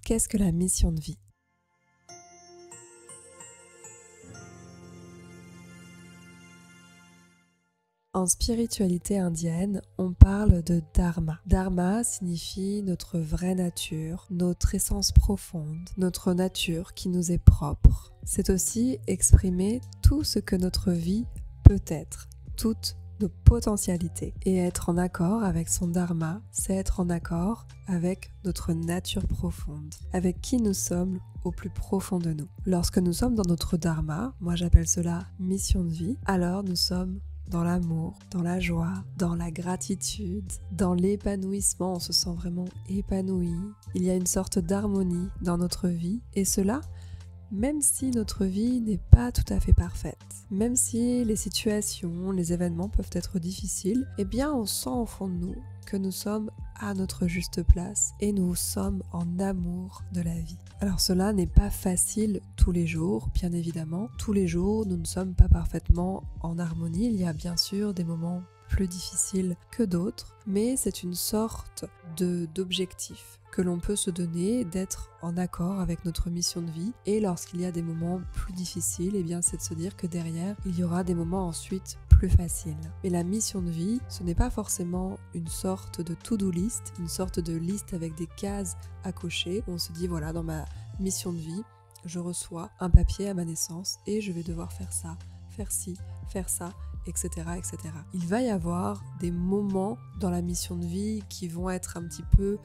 Qu'est-ce que la mission de vie ? En spiritualité indienne, on parle de dharma. Dharma signifie notre vraie nature, notre essence profonde, notre nature qui nous est propre. C'est aussi exprimer tout ce que notre vie peut être, toutes nos potentialités. Et être en accord avec son dharma, c'est être en accord avec notre nature profonde, avec qui nous sommes au plus profond de nous. Lorsque nous sommes dans notre dharma, moi j'appelle cela mission de vie, alors nous sommes dans l'amour, dans la joie, dans la gratitude, dans l'épanouissement, on se sent vraiment épanoui. Il y a une sorte d'harmonie dans notre vie et cela, même si notre vie n'est pas tout à fait parfaite, même si les situations, les événements peuvent être difficiles, eh bien on sent au fond de nous que nous sommes à notre juste place et nous sommes en amour de la vie. Alors cela n'est pas facile tous les jours, bien évidemment. Tous les jours, nous ne sommes pas parfaitement en harmonie. Il y a bien sûr des moments plus difficiles que d'autres, mais c'est une sorte d'objectif que l'on peut se donner, d'être en accord avec notre mission de vie. Et lorsqu'il y a des moments plus difficiles, eh bien c'est de se dire que derrière, il y aura des moments ensuite plus faciles. Mais la mission de vie, ce n'est pas forcément une sorte de to-do list, une sorte de liste avec des cases à cocher. On se dit voilà, dans ma mission de vie, je reçois un papier à ma naissance et je vais devoir faire ça, faire ci, faire ça, etc., etc. Il va y avoir des moments dans la mission de vie qui vont être un petit peu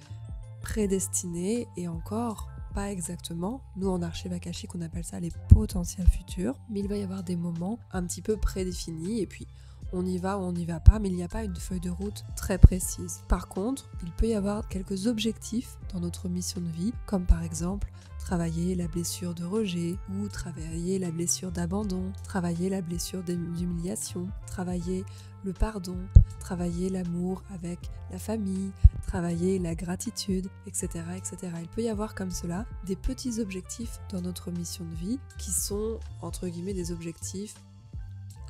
prédestinés et encore pas exactement. Nous en archive akashique on appelle ça les potentiels futurs, mais il va y avoir des moments un petit peu prédéfinis et puis on y va ou on n'y va pas, mais il n'y a pas une feuille de route très précise. Par contre, il peut y avoir quelques objectifs dans notre mission de vie, comme par exemple travailler la blessure de rejet ou travailler la blessure d'abandon, travailler la blessure d'humiliation, travailler le pardon, travailler l'amour avec la famille, travailler la gratitude, etc., etc. Il peut y avoir comme cela des petits objectifs dans notre mission de vie qui sont, entre guillemets, des objectifs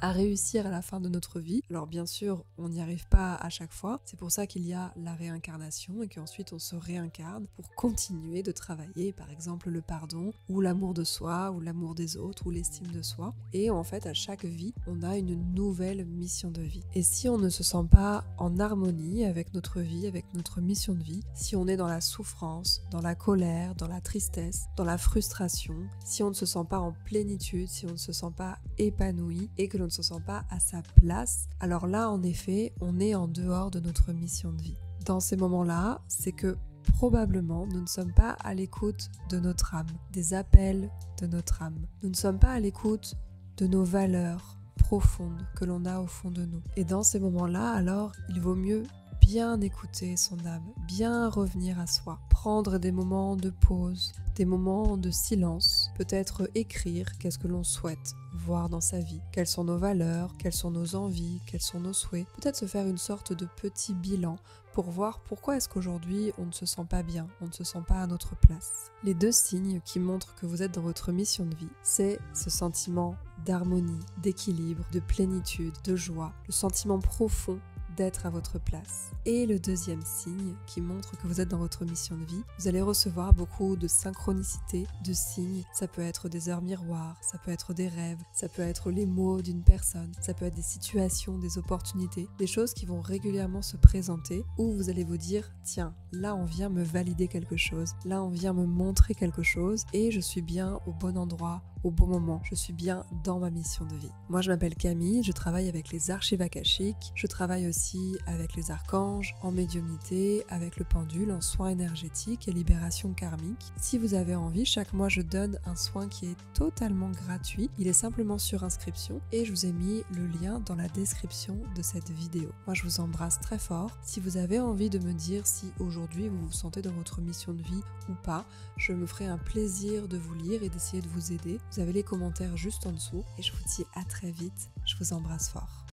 à réussir à la fin de notre vie. Alors bien sûr, on n'y arrive pas à chaque fois. C'est pour ça qu'il y a la réincarnation et qu'ensuite on se réincarne pour continuer de travailler, par exemple le pardon, ou l'amour de soi, ou l'amour des autres, ou l'estime de soi. Et en fait, à chaque vie, on a une nouvelle mission de vie. Et si on ne se sent pas en harmonie avec notre vie, avec notre mission de vie, si on est dans la souffrance, dans la colère, dans la tristesse, dans la frustration, si on ne se sent pas en plénitude, si on ne se sent pas épanoui et que l'on ne se sent pas à sa place, alors là en effet on est en dehors de notre mission de vie. Dans ces moments-là, c'est que probablement nous ne sommes pas à l'écoute de notre âme, des appels de notre âme. Nous ne sommes pas à l'écoute de nos valeurs profondes que l'on a au fond de nous. Et dans ces moments-là, alors il vaut mieux bien écouter son âme, bien revenir à soi, prendre des moments de pause, des moments de silence, peut-être écrire qu'est-ce que l'on souhaite voir dans sa vie, quelles sont nos valeurs, quelles sont nos envies, quels sont nos souhaits, peut-être se faire une sorte de petit bilan pour voir pourquoi est-ce qu'aujourd'hui on ne se sent pas bien, on ne se sent pas à notre place. Les deux signes qui montrent que vous êtes dans votre mission de vie, c'est ce sentiment d'harmonie, d'équilibre, de plénitude, de joie, le sentiment profond d'être à votre place. Et le deuxième signe qui montre que vous êtes dans votre mission de vie, vous allez recevoir beaucoup de synchronicité, de signes. Ça peut être des heures miroirs, ça peut être des rêves, ça peut être les mots d'une personne, ça peut être des situations, des opportunités, des choses qui vont régulièrement se présenter où vous allez vous dire tiens, là on vient me valider quelque chose, là on vient me montrer quelque chose et je suis bien au bon endroit, au bon moment, je suis bien dans ma mission de vie. Moi je m'appelle Camille, je travaille avec les archives akashiques, je travaille aussi avec les archanges, en médiumnité, avec le pendule, en soins énergétiques et libération karmique. Si vous avez envie, chaque mois je donne un soin qui est totalement gratuit, il est simplement sur inscription et je vous ai mis le lien dans la description de cette vidéo. Moi je vous embrasse très fort. Si vous avez envie de me dire si aujourd'hui vous vous sentez dans votre mission de vie ou pas, je me ferai un plaisir de vous lire et d'essayer de vous aider. Vous avez les commentaires juste en dessous et je vous dis à très vite, je vous embrasse fort.